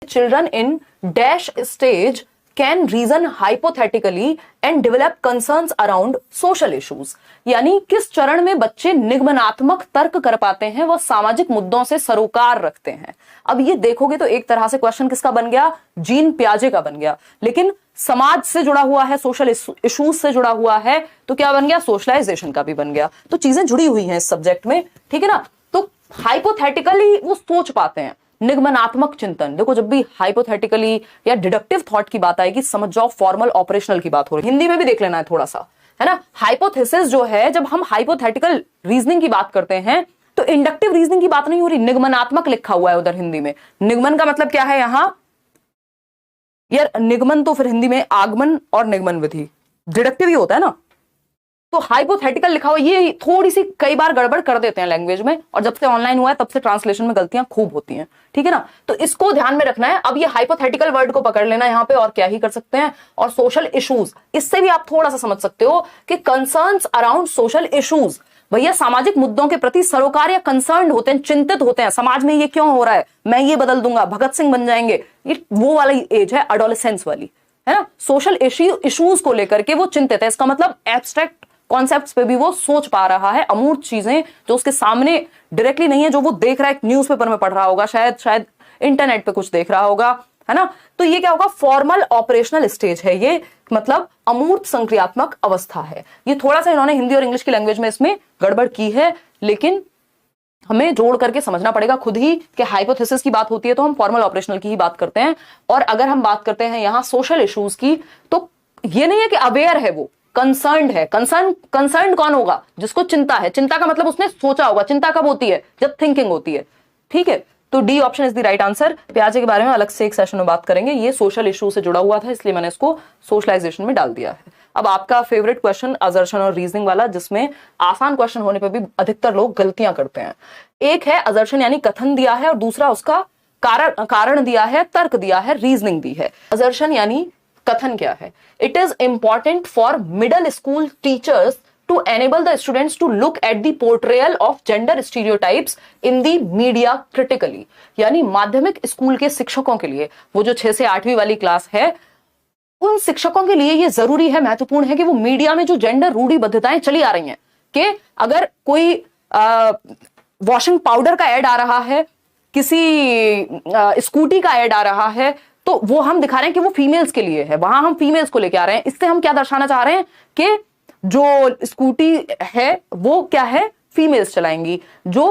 children in dash stage can reason hypothetically and develop concerns around social issues। यानी किस चरण में बच्चे निगमनात्मक तर्क कर पाते हैं, वह सामाजिक मुद्दों से सरोकार रखते हैं। अब ये देखोगे तो एक तरह से क्वेश्चन किसका बन गया, जीन पियाजे का बन गया, लेकिन समाज से जुड़ा हुआ है, सोशल इश्यूज से जुड़ा हुआ है, तो क्या बन गया, सोशलाइजेशन का भी बन गया। तो चीजें जुड़ी हुई हैं इस सब्जेक्ट में, ठीक है ना। तो हाइपोथेटिकली वो सोच पाते हैं, निगमनात्मक चिंतन। देखो जब भी हाइपोथेटिकली या डिडक्टिव थॉट की बात आएगी, समझ जाओ फॉर्मल ऑपरेशनल की बात हो रही है। हिंदी में भी देख लेना है थोड़ा सा, है ना। हाइपोथेसिस जो है, जब हम हाइपोथेटिकल रीजनिंग की बात करते हैं तो इंडक्टिव रीजनिंग की बात नहीं हो रही, निगमनात्मक लिखा हुआ है उधर हिंदी में। निगमन का मतलब क्या है यहां यार, निगमन तो फिर हिंदी में आगमन और निगमन विधि, डिडक्टिव ही होता है ना। तो हाइपोथेटिकल लिखा हुआ, ये थोड़ी सी कई बार गड़बड़ कर देते हैं लैंग्वेज में, और जब से ऑनलाइन हुआ है तब से ट्रांसलेशन में गलतियां खूब होती हैं, ठीक है ना। तो इसको ध्यान में रखना है। अब ये हाइपोथेटिकल वर्ड को पकड़ लेना यहां पे, और क्या ही कर सकते हैं। और सोशल इश्यूज, इससे भी आप थोड़ा सा समझ सकते हो कि कंसर्न्स अराउंड सोशल इश्यूज, भैया सामाजिक मुद्दों के प्रति सरोकार या कंसर्न होते हैं, चिंतित होते हैं, समाज में ये क्यों हो रहा है, मैं ये बदल दूंगा, भगत सिंह बन जाएंगे। ये वो वाली एज है, एडोलेसेंस वाली, है ना। सोशल इश्यूज को लेकर के वो चिंतित है, इसका मतलब एब्स्ट्रैक्ट कॉन्सेप्ट्स पे भी वो सोच पा रहा है, अमूर्त चीजें जो उसके सामने डायरेक्टली नहीं है, जो वो देख रहा है, न्यूज़पेपर में पढ़ रहा होगा, शायद इंटरनेट पे कुछ देख रहा होगा, है ना। तो ये क्या होगा, फॉर्मल ऑपरेशनल स्टेज है ये, मतलब अमूर्त संक्रियात्मक अवस्था है। ये थोड़ा सा इन्होंने हिंदी और इंग्लिश की लैंग्वेज में इसमें गड़बड़ की है, लेकिन हमें जोड़ करके समझना पड़ेगा खुद ही कि हाइपोथेसिस की बात होती है तो हम फॉर्मल ऑपरेशनल की ही बात करते हैं, और अगर हम बात करते हैं यहां सोशल इश्यूज की, तो ये नहीं है कि अवेयर है, वो कंसर्न्ड है। कंसर्न्ड कौन होगा, जिसको चिंता है। चिंता का मतलब उसने सोचा होगा। चिंता कब होती है, जब थिंकिंग होती है, ठीक है। तो D option is the right answer. पियाजे के बारे में अलग से एक सेशन में बात करेंगे, ये सोशल इशू से जुड़ा हुआ था इसलिए मैंने इसको सोशलाइजेशन में डाल दिया है। अब आपका फेवरेट क्वेश्चन असर्शन और रीजनिंग वाला, जिसमें आसान क्वेश्चन होने पर भी अधिकतर लोग गलतियां करते हैं। एक है असर्शन यानी कथन दिया है, और दूसरा उसका कारण दिया है, तर्क दिया है, रीजनिंग दी है। असर्शन यानी कथन क्या है, it is important for middle school teachers to enable the students to look at the portrayal of gender stereotypes in the media critically। यानी माध्यमिक स्कूल के शिक्षकों के लिए, वो जो 6 से 8वीं वाली क्लास है, उन शिक्षकों के लिए ये जरूरी है, महत्वपूर्ण है कि वो मीडिया में जो जेंडर रूढ़िबद्धताएं चली आ रही हैं, कि अगर कोई वॉशिंग पाउडर का एड आ रहा है, किसी स्कूटी का एड आ रहा है, तो वो हम दिखा रहे हैं कि वो फीमेल्स के लिए है, वहां हम फीमेल्स को लेके आ रहे हैं। इससे हम क्या दर्शाना चाह रहे हैं कि जो स्कूटी है वो क्या है, फीमेल्स चलाएंगी। जो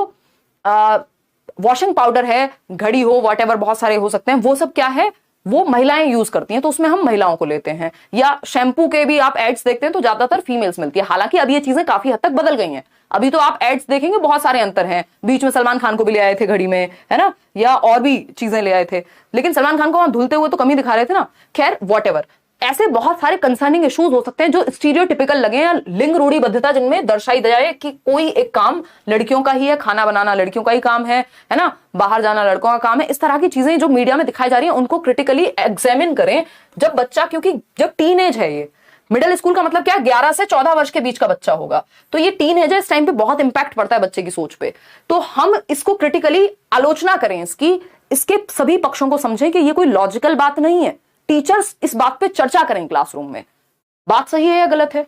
वॉशिंग पाउडर है, घड़ी हो, व्हाटएवर, बहुत सारे हो सकते हैं, वो सब क्या है, वो महिलाएं यूज करती हैं, तो उसमें हम महिलाओं को लेते हैं। या शैम्पू के भी आप एड्स देखते हैं तो ज्यादातर फीमेल्स मिलती है। हालांकि अब ये चीजें काफी हद तक बदल गई हैं, अभी तो आप एड्स देखेंगे बहुत सारे अंतर हैं। बीच में सलमान खान को भी ले आए थे घड़ी में, है ना, या और भी चीजें ले आए थे, लेकिन सलमान खान को वहां धुलते हुए तो कम ही दिखा रहे थे ना। खैर व्हाटएवर, ऐसे बहुत सारे कंसर्निंग इश्यूज हो सकते हैं जो स्टीरियोटिपिकल लगे, या लिंग रूढ़िबद्धता जिनमें दर्शाई जाए कि कोई एक काम लड़कियों का ही है, खाना बनाना लड़कियों का ही काम है ना, बाहर जाना लड़कों का काम है। इस तरह की चीजें जो मीडिया में दिखाई जा रही हैं उनको क्रिटिकली एग्जामिन करें जब बच्चा, क्योंकि जब टीन एज है, ये मिडिल स्कूल का मतलब क्या, 11 से 14 वर्ष के बीच का बच्चा होगा, तो ये टीन एज है, इस टाइम पे बहुत इंपैक्ट पड़ता है बच्चे की सोच पे। तो हम इसको क्रिटिकली आलोचना करें इसकी, इसके सभी पक्षों को समझें कि ये कोई लॉजिकल बात नहीं है। टीचर्स इस बात पे चर्चा करें क्लासरूम में, बात सही है या गलत है,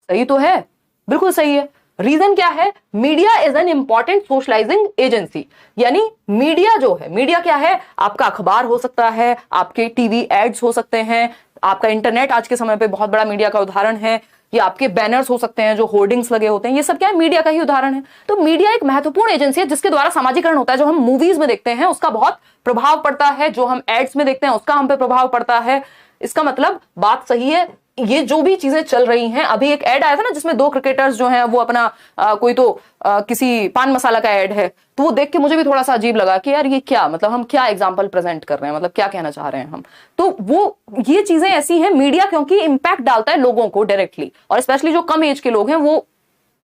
सही तो है, बिल्कुल सही है। रीजन क्या है, media is an important socialising agency. यानी मीडिया जो है, मीडिया क्या है, आपका अखबार हो सकता है, आपके टीवी एड्स हो सकते हैं, आपका इंटरनेट आज के समय पे बहुत बड़ा मीडिया का उदाहरण है, या आपके बैनर्स हो सकते हैं जो होर्डिंग्स लगे होते हैं, ये सब क्या है, मीडिया का ही उदाहरण है। तो मीडिया एक महत्वपूर्ण एजेंसी है जिसके द्वारा सामाजिकरण होता है। जो हम मूवीज में देखते हैं उसका बहुत प्रभाव पड़ता है, जो हम एड्स में देखते हैं उसका हम पे प्रभाव पड़ता है। इसका मतलब बात सही है, ये जो भी चीजें चल रही हैं। अभी एक ऐड आया था ना जिसमें 2 क्रिकेटर्स जो हैं वो अपना कोई तो किसी पान मसाला का ऐड है, तो वो देख के मुझे भी थोड़ा सा अजीब लगा कि यार ये क्या, मतलब हम क्या एग्जांपल प्रेजेंट कर रहे हैं, मतलब क्या कहना चाह रहे हैं हम। तो वो ये चीजें ऐसी हैं, मीडिया क्योंकि इंपैक्ट डालता है लोगों को डायरेक्टली, और स्पेशली जो कम एज के लोग हैं वो,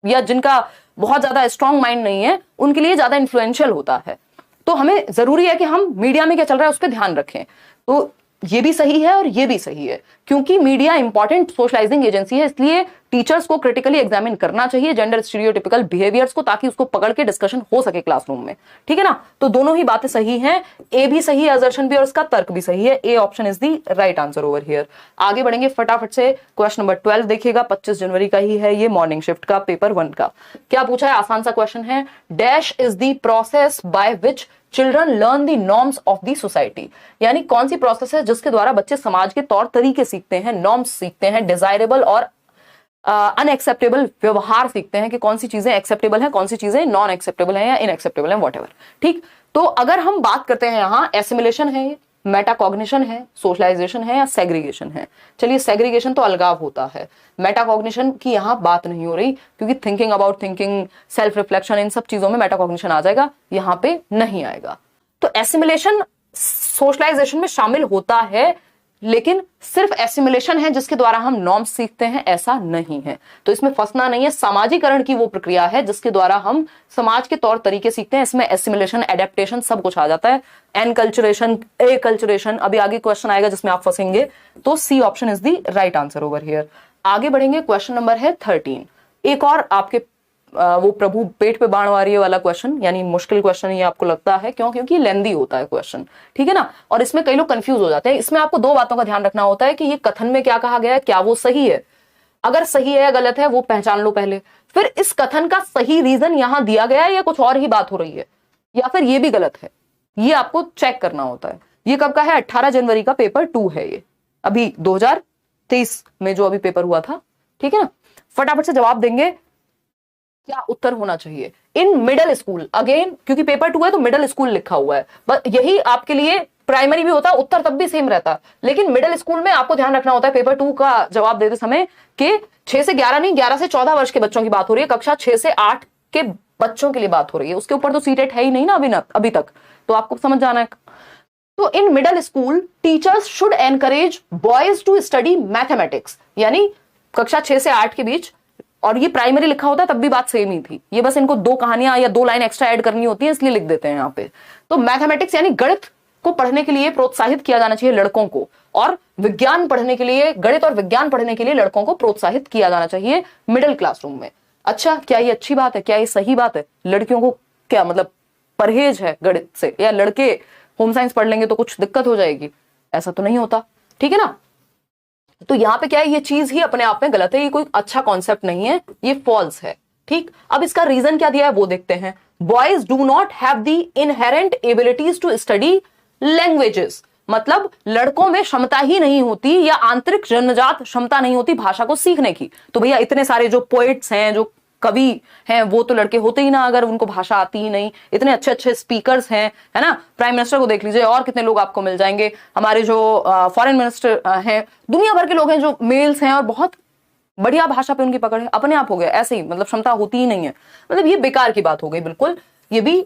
या जिनका बहुत ज्यादा स्ट्रॉन्ग माइंड नहीं है, उनके लिए ज्यादा इन्फ्लुएंशियल होता है। तो हमें जरूरी है कि हम मीडिया में क्या चल रहा है उस पर ध्यान रखें। तो ये भी सही है और ये भी सही है, क्योंकि मीडिया इंपॉर्टेंट सोशलाइजिंग एजेंसी है, इसलिए टीचर्स को क्रिटिकली एग्जामिन करना चाहिए जेंडर स्टीरियोटिपिकल बिहेवियर्स को, ताकि उसको पकड़ के डिस्कशन हो सके क्लासरूम में, ठीक है ना। तो दोनों ही बातें सही हैं, ए भी सही है, असर्शन भी, और इसका तर्क भी सही है। A option is the right answer over here. आगे बढ़ेंगे फटाफट से, क्वेश्चन नंबर 12 देखिएगा, 25 जनवरी का ही है ये, मॉर्निंग शिफ्ट का, पेपर 1 का। क्या पूछा है, आसान सा क्वेश्चन है, dash is the process by which children learn the norms of the society, यानी कौन सी प्रोसेस है जिसके द्वारा बच्चे समाज के तौर तरीके सीखते हैं, नॉर्म्स सीखते हैं, डिजायरेबल और अनएक्सेप्टेबल व्यवहार सीखते हैं कि कौन सी चीजें एक्सेप्टेबल है, कौन सी चीजें नॉन एक्सेप्टेबल है या इनएक्सेप्टेबल है, व्हाटएवर, ठीक। तो अगर हम बात करते हैं यहां, एसिमिलेशन है, मेटाकॉग्निशन है, सोशलाइजेशन है या सेग्रीगेशन है। चलिए, सेग्रीगेशन तो अलगाव होता है, मेटाकॉग्निशन की यहां बात नहीं हो रही, क्योंकि thinking about thinking, self reflection, इन सब चीजों में मेटाकॉग्निशन आ जाएगा, यहां पे नहीं आएगा। तो एसिमिलेशन सोशलाइजेशन में शामिल होता है, लेकिन सिर्फ एसिमिलेशन है जिसके द्वारा हम नॉर्म्स सीखते हैं, ऐसा नहीं है। तो इसमें फंसना नहीं है, सामाजिकरण की वो प्रक्रिया है जिसके द्वारा हम समाज के तौर तरीके सीखते हैं, इसमें एसिमिलेशन, एडेप्टेशन सब कुछ आ जाता है, एनकल्चरेशन, एकल्चरेशन, अभी आगे क्वेश्चन आएगा जिसमें आप फंसेंगे। तो C option is the right answer over here. आगे बढ़ेंगे, क्वेश्चन नंबर है 13। एक और आपके वो प्रभु पेट पे बाण मारिए वाला क्वेश्चन, यानी मुश्किल क्वेश्चन ये आपको लगता है, क्यों? क्योंकि लेंदी होता है क्वेश्चन, ठीक है ना, और इसमें कई लोग कंफ्यूज हो जाते हैं। इसमें आपको 2 बातों का ध्यान रखना होता है कि ये कथन में क्या कहा गया है, क्या वो सही है, अगर सही है या गलत है वो पहचान लो पहले, फिर इस कथन का सही रीजन यहां दिया गया है या कुछ और ही बात हो रही है, या फिर ये भी गलत है, ये आपको चेक करना होता है। ये कब का है, 18 जनवरी का पेपर 2 है ये, अभी 2023 में जो अभी पेपर हुआ था, ठीक है ना। फटाफट से जवाब देंगे, क्या उत्तर होना चाहिए। इन मिडिल स्कूल, अगेन क्योंकि पेपर 2 है तो मिडिल स्कूल लिखा हुआ है, बस यही आपके लिए प्राइमरी भी होता है, उत्तर तब भी सेम रहता है, लेकिन मिडिल स्कूल में आपको ध्यान रखना होता है पेपर 2 का जवाब देते समय कि 6 से 11 नहीं, 11 से 14 वर्ष के बच्चों की बात हो रही है, कक्षा 6 से 8 के बच्चों के लिए बात हो रही है, उसके ऊपर तो सीटेट है ही नहीं ना अभी तक, तो आपको समझ जाना है। तो इन middle school teachers should encourage boys to study mathematics, यानी कक्षा 6 से 8 के बीच, और ये प्राइमरी लिखा होता है तब भी बात सेम ही थी, ये बस इनको 2 कहानियां या 2 लाइन एक्स्ट्रा ऐड करनी होती है इसलिए लिख देते हैं यहाँ पे। तो मैथमेटिक्स यानी गणित को पढ़ने के लिए प्रोत्साहित किया जाना चाहिए लड़कों को, और विज्ञान पढ़ने के लिए, गणित और विज्ञान पढ़ने के लिए लड़कों को प्रोत्साहित किया जाना चाहिए मिडिल क्लासरूम में। अच्छा, क्या ये अच्छी बात है, क्या ये सही बात है? लड़कियों को क्या मतलब परहेज है गणित से, या लड़के होम साइंस पढ़ लेंगे तो कुछ दिक्कत हो जाएगी? ऐसा तो नहीं होता, ठीक है ना। तो यहां पे क्या है, ये चीज ही अपने आप में गलत है, ये कोई अच्छा कॉन्सेप्ट नहीं है, ये फॉल्स है, ठीक। अब इसका रीजन क्या दिया है वो देखते हैं। Boys do not have the inherent abilities to study languages, मतलब लड़कों में क्षमता ही नहीं होती या आंतरिक जन्मजात क्षमता नहीं होती भाषा को सीखने की। तो भैया इतने सारे जो पोएट्स हैं, जो कवि हैं, वो तो लड़के होते ही ना अगर उनको भाषा आती ही नहीं। इतने अच्छे अच्छे स्पीकर्स हैं, है ना, प्राइम मिनिस्टर को देख लीजिए, और कितने लोग आपको मिल जाएंगे, हमारे जो फॉरेन मिनिस्टर हैं, दुनिया भर के लोग हैं जो मेल्स हैं और बहुत बढ़िया भाषा पे उनकी पकड़ है, अपने आप हो गया ऐसे ही, मतलब क्षमता होती ही नहीं है, मतलब ये बेकार की बात हो गई बिल्कुल, ये भी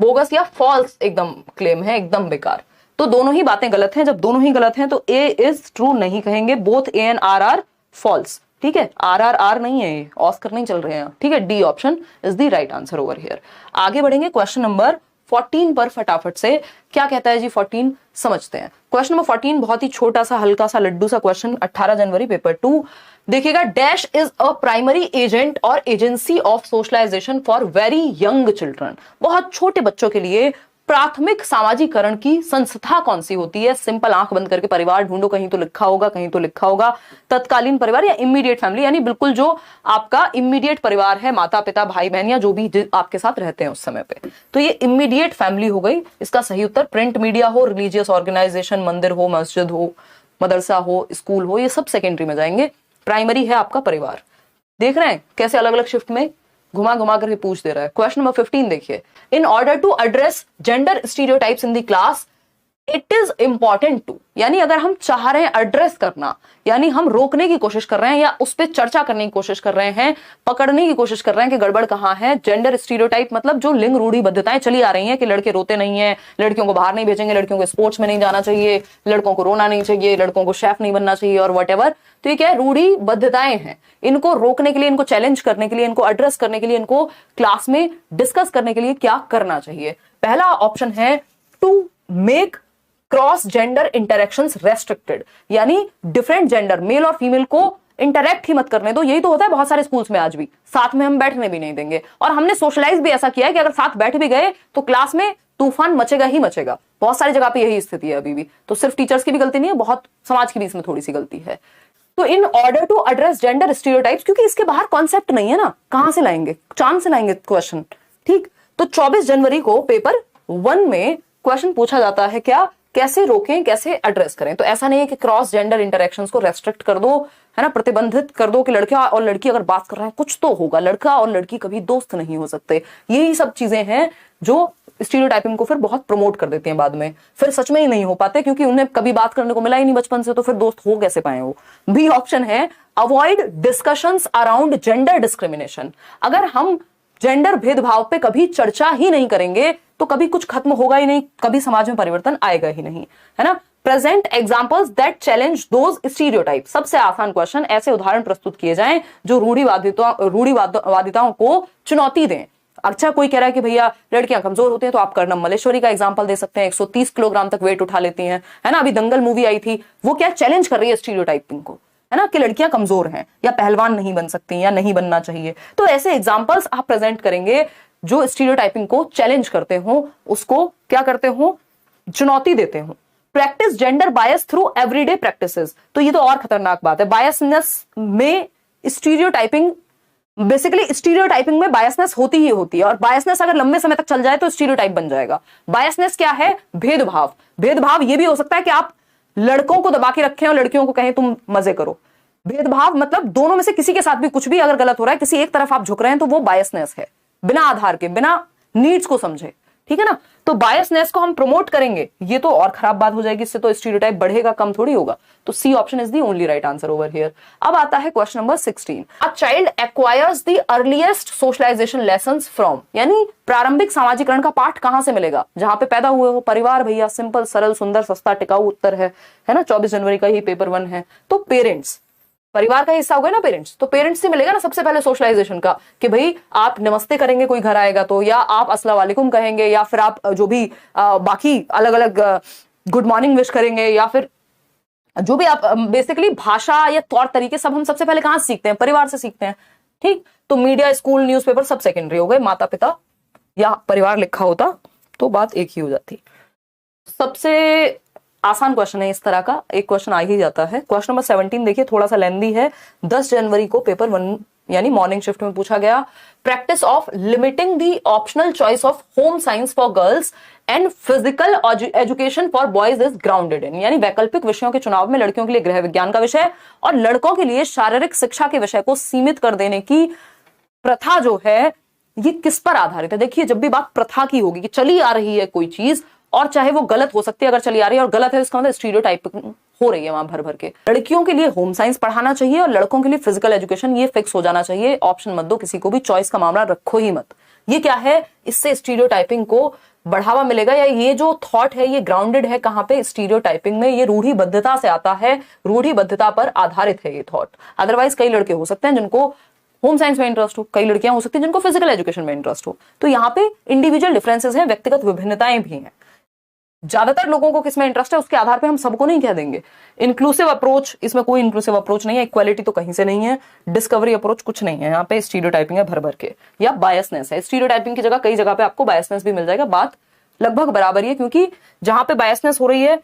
बोगस या फॉल्स एकदम क्लेम है, एकदम बेकार। तो दोनों ही बातें गलत हैं, जब दोनों ही गलत हैं तो ए इज ट्रू नहीं कहेंगे, both A and R are false, ठीक है, आर नहीं है, ये ऑस्कर नहीं चल रहे हैं, ठीक है, D option is the right answer over here. आगे बढ़ेंगे क्वेश्चन नंबर 14 पर फटाफट से। क्या कहता है जी 14, समझते हैं। क्वेश्चन नंबर 14 बहुत ही छोटा सा हल्का सा लड्डू सा क्वेश्चन, 18 जनवरी पेपर 2। देखिएगा, dash is a primary agent और agency of socialization for very young children, बहुत छोटे बच्चों के लिए प्राथमिक सामाजिकरण की संस्था कौन सी होती है? सिंपल आंख बंद करके परिवार ढूंढो, कहीं तो लिखा होगा, कहीं तो लिखा होगा तत्कालीन परिवार या इमीडिएट फैमिली, यानी बिल्कुल जो आपका इमीडिएट परिवार है, माता पिता भाई बहन या जो भी आपके साथ रहते हैं उस समय पे, तो ये इमीडिएट फैमिली हो गई। इसका सही उत्तर प्रिंट मीडिया हो, रिलीजियस ऑर्गेनाइजेशन, मंदिर हो, मस्जिद हो, मदरसा हो, स्कूल हो, ये सब सेकेंडरी में जाएंगे। प्राइमरी है आपका परिवार। देख रहे हैं कैसे अलग अलग शिफ्ट में घुमा घुमा करके पूछ दे रहा है। क्वेश्चन नंबर 15 देखिए, in order to address gender stereotypes in the class it is important to, यानी अगर हम चाह रहे हैं एड्रेस करना, यानी हम रोकने की कोशिश कर रहे हैं या उस पर चर्चा करने की कोशिश कर रहे हैं, पकड़ने की कोशिश कर रहे हैं कि गड़बड़ कहां है। जेंडर स्टीरियोटाइप मतलब जो लिंग रूढ़िबद्धताएं चली आ रही हैं कि लड़के रोते नहीं है, लड़कियों को बाहर नहीं भेजेंगे, लड़कियों को स्पोर्ट्स में नहीं जाना चाहिए, लड़कों को रोना नहीं चाहिए, लड़कों को शेफ नहीं बनना चाहिए और व्हाटएवर। तो ये क्या है, रूढ़िबद्धताएं हैं, इनको रोकने के लिए, इनको चैलेंज करने के लिए, इनको एड्रेस करने के लिए, इनको क्लास में डिस्कस करने के लिए क्या करना चाहिए? पहला ऑप्शन है to make cross gender interactions restricted, यानी डिफरेंट जेंडर मेल और फीमेल को इंटरेक्ट ही मत करने दो। यही तो होता है बहुत सारे स्कूल्स में आज भी, साथ में हम बैठने भी नहीं देंगे। और हमने सोशलाइज भी ऐसा किया है कि अगर साथ बैठ भी गए तो क्लास में तूफान मचेगा ही मचेगा। बहुत सारी जगह पे यही स्थिति है अभी भी। तो सिर्फ टीचर्स की भी गलती नहीं है, बहुत समाज की भी इसमें थोड़ी सी गलती है। तो in order to address gender stereotypes, क्योंकि इसके बाहर कॉन्सेप्ट नहीं है ना, कहां से लाएंगे, चांद से लाएंगे क्वेश्चन। ठीक, तो 24 जनवरी को पेपर 1 में क्वेश्चन पूछा जाता है क्या, कैसे रोकें, कैसे एड्रेस करें। तो ऐसा नहीं है कि क्रॉस जेंडर इंटरेक्शंस को रेस्ट्रिक्ट कर दो, है ना, प्रतिबंधित कर दो कि लड़का और लड़की अगर बात कर रहे हैं कुछ तो होगा, लड़का और लड़की कभी दोस्त नहीं हो सकते। यही सब चीजें हैं जो स्टीरियोटाइपिंग को फिर बहुत प्रमोट कर देती हैं बाद में, फिर सच में ही नहीं हो पाते क्योंकि उन्हें कभी बात करने को मिला ही नहीं बचपन से, तो फिर दोस्त हो कैसे पाए वो। बी ऑप्शन है avoid discussions around gender discrimination. अगर हम जेंडर भेदभाव पे कभी चर्चा ही नहीं करेंगे तो कभी कुछ खत्म होगा ही नहीं, कभी समाज में परिवर्तन आएगा ही नहीं, है ना। Present examples that challenge those stereotype. सबसे आसान क्वेश्चन, ऐसे उदाहरण प्रस्तुत किए जाएं जो रूढ़िवादिताओं को चुनौती दें। अच्छा, कोई कह रहा है कि भैया लड़कियां कमजोर होती हैं तो आप कर्णम मल्लेश्वरी का एग्जांपल दे सकते हैं, 130 किलोग्राम तक वेट उठा लेती हैं, है ना। अभी दंगल मूवी आई थी, वो क्या चैलेंज कर रही है स्टीरियोटाइपिंग को, है ना, कि लड़कियां कमजोर हैं या पहलवान नहीं बन सकती या नहीं बनना चाहिए। तो ऐसे एग्जांपल्स आप प्रेजेंट करेंगे जो स्टीरियोटाइपिंग को चैलेंज करते हो, उसको क्या करते हो, चुनौती देते हो। Practice gender bias through everyday practices. तो ये तो और खतरनाक बात है। बायसनेस में स्टीरियोटाइपिंग, बेसिकली स्टीरियोटाइपिंग में बायसनेस होती ही होती है, और बायसनेस अगर लंबे समय तक चल जाए तो स्टीरियोटाइप बन जाएगा। बायसनेस क्या है, भेदभाव। भेदभाव ये भी हो सकता है कि आप लड़कों को दबा के रखें और लड़कियों को कहें तुम मजे करो। भेदभाव मतलब दोनों में से किसी के साथ भी कुछ भी अगर गलत हो रहा है, किसी एक तरफ आप झुक रहे हैं, तो वो बायसनेस है, बिना आधार के, बिना नीड्स को समझे, ठीक है ना। तो बायसनेस को हम प्रमोट करेंगे, ये तो और खराब बात हो जाएगी, इससे तो स्टीरियोटाइप बढ़ेगा, कम थोड़ी होगा। तो C option is the only right answer over here. अब आता है question number 16। A child acquires the earliest socialisation lessons from, यानी प्रारंभिक सामाजिकरण का पाठ कहां से मिलेगा, जहां पे पैदा हुए हो। परिवार भैया, सिंपल, सरल, सुंदर, सस्ता, टिकाऊ उत्तर है ना। 24 जनवरी का ही पेपर 1 है। तो पेरेंट्स, परिवार का हिस्सा हो गए ना पेरेंट्स, तो पेरेंट्स से मिलेगा ना सबसे पहले सोशलाइजेशन का, कि भाई आप नमस्ते करेंगे कोई घर आएगा तो, या आप अस्सलाम वालेकुम कहेंगे, या फिर आप जो भी बाकी अलग अलग गुड मॉर्निंग विश करेंगे, या फिर जो भी आप बेसिकली भाषा या तौर तरीके सब हम सबसे पहले कहां से सीखते हैं, परिवार से सीखते हैं। ठीक, तो मीडिया, स्कूल, न्यूज़पेपर सब सेकेंडरी हो गए। माता पिता या परिवार लिखा होता तो बात एक ही हो जाती। सबसे आसान क्वेश्चन है इस तरह का, एक क्वेश्चन आ ही जाता है। क्वेश्चन नंबर 17 देखिए, थोड़ा सा लेंदी है। 10 जनवरी को पेपर 1 यानी मॉर्निंग शिफ्ट में पूछा गया। Practice of limiting the optional choice of home science for girls and physical education for boys is grounded in, यानी वैकल्पिक विषयों के चुनाव में लड़कियों के लिए गृह विज्ञान का विषय और लड़कों के लिए शारीरिक शिक्षा के विषय को सीमित कर देने की प्रथा जो है, ये किस पर आधारित है। देखिए, जब भी बात प्रथा की होगी कि चली आ रही है कोई चीज, और चाहे वो गलत हो सकती है, अगर चली आ रही है और गलत है इसका मतलब स्टीरियोटाइपिंग हो रही है वहां भर भर के। लड़कियों के लिए होम साइंस पढ़ाना चाहिए और लड़कों के लिए फिजिकल एजुकेशन, ये फिक्स हो जाना चाहिए। ऑप्शन मत दो किसी को भी, चॉइस का मामला रखो ही मत। ये क्या है, इससे स्टीरियोटाइपिंग को बढ़ावा मिलेगा, या ये जो थॉट है ये ग्राउंडेड है कहां पे, स्टीरियोटाइपिंग में। ये रूढ़िबद्धता से आता है, रूढ़िबद्धता पर आधारित है ये थॉट। अदरवाइज कई लड़के हो सकते हैं जिनको होम साइंस में इंटरेस्ट हो, कई लड़कियां हो सकती हैं जिनको फिजिकल एजुकेशन में इंटरेस्ट हो। तो यहाँ पे इंडिविजुअल डिफरेंसेस हैं, व्यक्तिगत विभिन्नताएं भी हैं। ज्यादातर लोगों को किसमें इंटरेस्ट है उसके आधार पे हम सबको नहीं कह देंगे। इंक्लूसिव अप्रोच, इसमें कोई इंक्लूसिव अप्रोच नहीं है। इक्वालिटी तो कहीं से नहीं है। डिस्कवरी अप्रोच कुछ नहीं है। यहाँ पे स्टीरियोटाइपिंग है भर भर के, या बायसनेस है। स्टीरियोटाइपिंग की जगह कई जगह पे आपको बायसनेस भी मिल जाएगा। बात लगभग बराबर ही है, क्योंकि जहां पे बायसनेस हो रही है,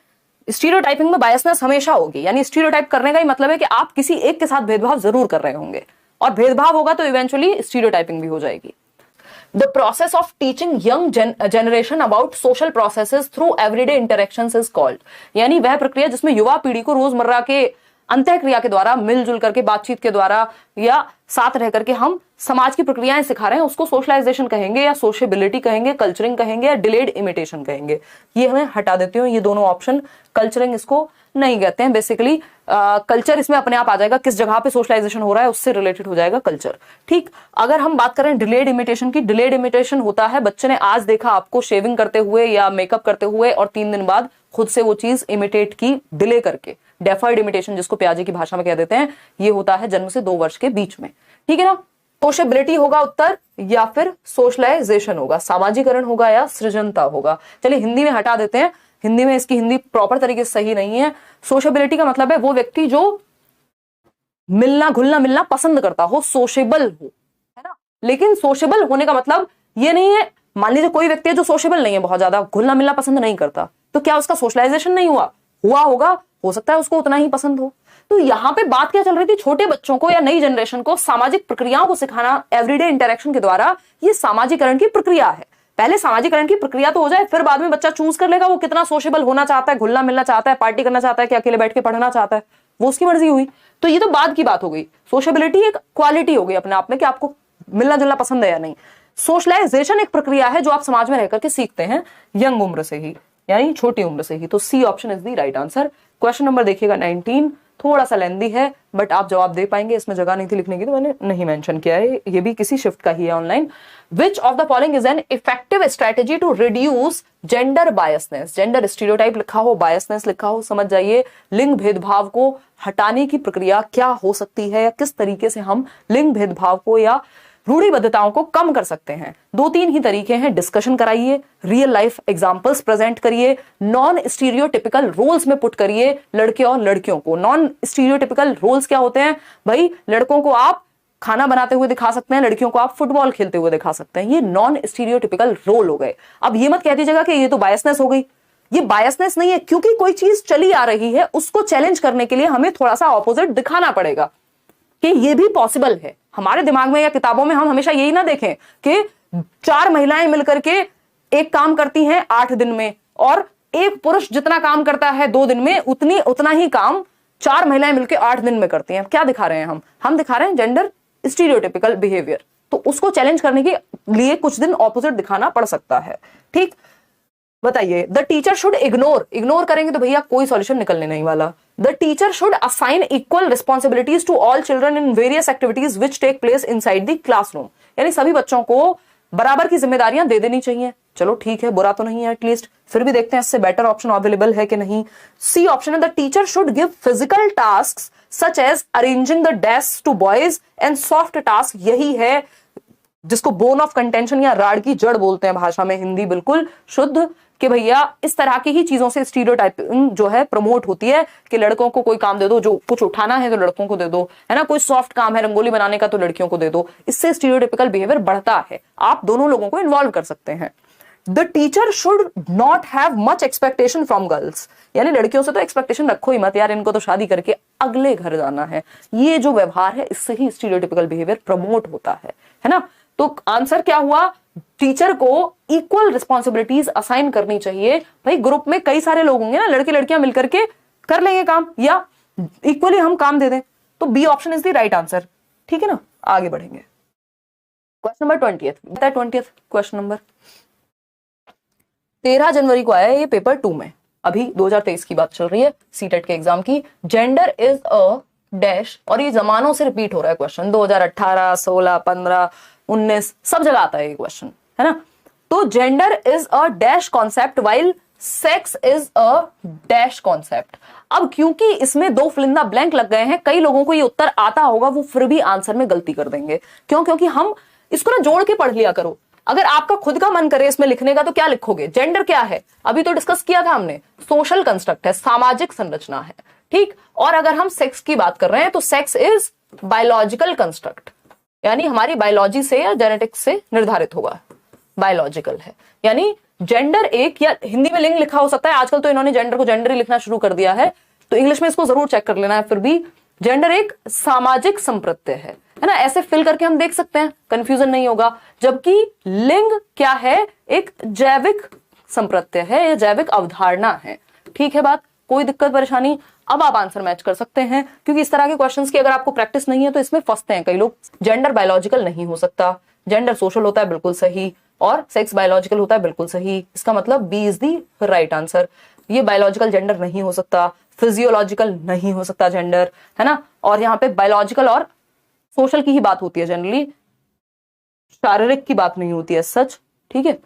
स्टीरियोटाइपिंग में बायसनेस हमेशा होगी। यानी स्टीरियोटाइप करने का ही मतलब है कि आप किसी एक के साथ भेदभाव जरूर कर रहे होंगे, और भेदभाव होगा तो इवेंचुअली स्टीरियोटाइपिंग भी हो जाएगी। The process of teaching young generation about social processes through everyday interactions is called, यानी वह प्रक्रिया जिसमें युवा पीढ़ी को रोजमर्रा के अंतःक्रिया के द्वारा, मिलजुल करके, बातचीत के द्वारा या साथ रह करके हम समाज की प्रक्रियाएं सिखा रहे हैं, उसको सोशलाइजेशन कहेंगे, या सोशेबिलिटी कहेंगे, कल्चरिंग कहेंगे, या डिलेड इमिटेशन कहेंगे। ये हमें हटा देती हूँ, ये दोनों ऑप्शन। कल्चरिंग इसको नहीं कहते हैं। बेसिकली कल्चर इसमें अपने आप आ जाएगा, किस जगह पे सोशलाइजेशन हो रहा है उससे रिलेटेड हो जाएगा कल्चर। ठीक, अगर हम बात करें डिलेड इमिटेशन की, डिलेड इमिटेशन होता है बच्चे ने आज देखा आपको शेविंग करते हुए या मेकअप करते हुए, और 3 दिन बाद खुद से वो चीज इमिटेट की डिले करके। डेफर्ड इमिटेशन जिसको प्याजे की भाषा में कह देते हैं, ये होता है जन्म से 2 वर्ष के बीच में। ठीक है ना। सोशेबिलिटी होगा उत्तर, या फिर सोशलाइजेशन होगा, सामाजिकरण होगा, या सृजनता होगा। चलिए हिंदी में हटा देते हैं, हिंदी में इसकी हिंदी प्रॉपर तरीके से सही नहीं है। सोशेबिलिटी का मतलब है वो व्यक्ति जो मिलना घुलना मिलना पसंद करता हो, सोशेबल हो, है ना। लेकिन सोशेबल होने का मतलब ये नहीं है, मान लीजिए कोई व्यक्ति है जो सोशेबल नहीं है, बहुत ज्यादा घुलना मिलना पसंद नहीं करता, तो क्या उसका सोशलाइजेशन नहीं हुआ? हुआ होगा, हो सकता है उसको उतना ही पसंद हो। तो यहां पे बात क्या चल रही थी, छोटे बच्चों को या नई जनरेशन को सामाजिक प्रक्रियाओं को सिखाना एवरीडे इंटरेक्शन के द्वारा। ये सामाजिकरण की प्रक्रिया है। पहले सामाजिकरण की प्रक्रिया तो हो जाए, फिर बाद में बच्चा चूज कर लेगा वो कितना सोशेबल होना चाहता है, घुलना मिलना चाहता है, पार्टी करना चाहता है, कि अकेले बैठ के पढ़ना चाहता है, वो उसकी मर्जी हुई। तो ये तो बाद की बात हो गई। सोशेबिलिटी एक क्वालिटी हो गई अपने आप में कि आपको मिलना जुलना पसंद है या नहीं। सोशलाइजेशन एक प्रक्रिया है जो आप समाज में रहकर के सीखते हैं यंग उम्र से ही, यानी छोटी उम्र से ही। तो C option is the right answer. Question number देखिएगा 19, थोड़ा सा लेंदी है बट आप जवाब दे पाएंगे, इसमें जगह नहीं थी लिखने की तो मैंने नहीं मेंशन किया है, ये भी किसी शिफ्ट का ही है online. Which of the following is an effective strategy to reduce gender biasness? Gender stereotype लिखा हो, बायसनेस लिखा हो, समझ जाइए लिंग भेदभाव को हटाने की प्रक्रिया क्या हो सकती है, या किस तरीके से हम लिंग भेदभाव को या रूढ़िबद्धताओं को कम कर सकते हैं। 2-3 ही तरीके हैं, डिस्कशन कराइए, रियल लाइफ एग्जांपल्स प्रेजेंट करिए, नॉन स्टीरियोटिपिकल रोल्स में पुट करिए लड़के और लड़कियों को। नॉन स्टीरियोटिपिकल रोल्स क्या होते हैं भाई? लड़कों को आप खाना बनाते हुए दिखा सकते हैं, लड़कियों को आप फुटबॉल खेलते हुए दिखा सकते हैं, ये नॉन स्टीरियोटिपिकल रोल हो गए। अब ये मत कह दीजिएगा कि ये तो बायसनेस हो गई, ये बायसनेस नहीं है, क्योंकि कोई चीज चली आ रही है उसको चैलेंज करने के लिए हमें थोड़ा सा ऑपोजिट दिखाना पड़ेगा कि ये भी पॉसिबल है। हमारे दिमाग में या किताबों में हम हमेशा यही ना देखें कि 4 महिलाएं मिलकर के एक काम करती हैं 8 दिन में, और एक पुरुष जितना काम करता है 2 दिन में उतना ही काम 4 महिलाएं मिलकर 8 दिन में करती हैं। क्या दिखा रहे हैं हम दिखा रहे हैं जेंडर स्टीरियोटिपिकल बिहेवियर। तो उसको चैलेंज करने के लिए कुछ दिन ऑपोजिट दिखाना पड़ सकता है। ठीक, बताइए। द टीचर शुड इग्नोर करेंगे तो भैया कोई सॉल्यूशन निकलने नहीं वाला। The teacher should assign equal responsibilities to all children in various activities which take place inside the classroom, यानी सभी बच्चों को बराबर की जिम्मेदारियां दे देनी चाहिए। चलो ठीक है, बुरा तो नहीं है, एटलीस्ट फिर भी देखते हैं इससे बेटर ऑप्शन अवेलेबल है कि नहीं। सी ऑप्शन है the teacher should give physical task such as arranging the desk to boys and soft task, यही है जिसको बोन ऑफ कंटेंशन या राड की जड़ बोलते हैं भाषा में, हिंदी बिल्कुल शुद्ध, कि भैया इस तरह की ही चीजों से स्टीरियोटाइपिंग जो है प्रमोट होती है कि लड़कों को कोई काम दे दो, जो कुछ उठाना है तो लड़कों को दे दो, है ना, कोई सॉफ्ट काम है रंगोली बनाने का तो लड़कियों को दे दो। इससे स्टीरियोटाइपिकल बिहेवियर बढ़ता है। आप दोनों लोगों को इन्वॉल्व कर सकते हैं। The teacher should not have much expectation from girls, यानी लड़कियों से तो एक्सपेक्टेशन रखो ही मत यार, इनको तो शादी करके अगले घर जाना है। ये जो व्यवहार है इससे ही स्टीरियोटाइपिकल बिहेवियर प्रमोट होता है ना। तो आंसर क्या हुआ? टीचर को इक्वल रिस्पॉन्सिबिलिटीज असाइन करनी चाहिए। भाई ग्रुप में कई सारे लोग होंगे ना, लड़के लड़कियां मिलकर के कर लेंगे काम, या इक्वली हम काम दे दें, तो B option is the right answer. ठीक है ना, आगे बढ़ेंगे। क्वेश्चन नंबर 20 क्वेश्चन नंबर 13 जनवरी को आया है ये पेपर 2 में, अभी 2023 की बात चल रही है सीटेट के एग्जाम की। जेंडर इज अ डैश, और ये जमानों से रिपीट हो रहा है क्वेश्चन, 2018, 16, 15, 19 सब जगह आता है ये क्वेश्चन, है ना। तो gender is a dash concept while sex is a dash concept. अब क्योंकि इसमें 2 फिलिंदा ब्लैंक लग गए हैं, कई लोगों को ये उत्तर आता होगा, वो फिर भी आंसर में गलती कर देंगे। क्यों? क्योंकि हम इसको ना जोड़ के पढ़ लिया करो। अगर आपका खुद का मन करे इसमें लिखने का तो क्या लिखोगे? जेंडर क्या है? अभी तो डिस्कस किया था हमने, सोशल कंस्ट्रक्ट है, सामाजिक संरचना है, ठीक। और अगर हम सेक्स की बात कर रहे हैं तो सेक्स इज बायोलॉजिकल कंस्ट्रक्ट, यानी हमारी बायोलॉजी से या जेनेटिक्स से निर्धारित होगा, बायोलॉजिकल है। यानी जेंडर एक, या हिंदी में लिंग लिखा हो सकता है, आजकल तो इन्होंने जेंडर को जेंडर ही लिखना शुरू कर दिया है, तो इंग्लिश में इसको जरूर चेक कर लेना है। फिर भी जेंडर एक सामाजिक संप्रत्यय है ना, ऐसे फिल करके हम देख सकते हैं, कंफ्यूजन नहीं होगा। जबकि लिंग क्या है? एक जैविक संप्रत्यय है, या जैविक अवधारणा है। ठीक है बात, कोई दिक्कत परेशानी? अब आप आंसर मैच कर सकते हैं, क्योंकि इस तरह के क्वेश्चंस की अगर आपको प्रैक्टिस नहीं है तो इसमें फंसते हैं कई लोग। जेंडर बायोलॉजिकल नहीं हो सकता, जेंडर सोशल होता है, बिल्कुल सही, और सेक्स बायोलॉजिकल होता है, बिल्कुल सही। इसका मतलब B is the right answer. ये बायोलॉजिकल जेंडर नहीं हो सकता, फिजियोलॉजिकल नहीं हो सकता जेंडर, है ना। और यहाँ पे बायोलॉजिकल और सोशल की ही बात होती है जनरली, शारीरिक की बात नहीं होती है सच, ठीक है।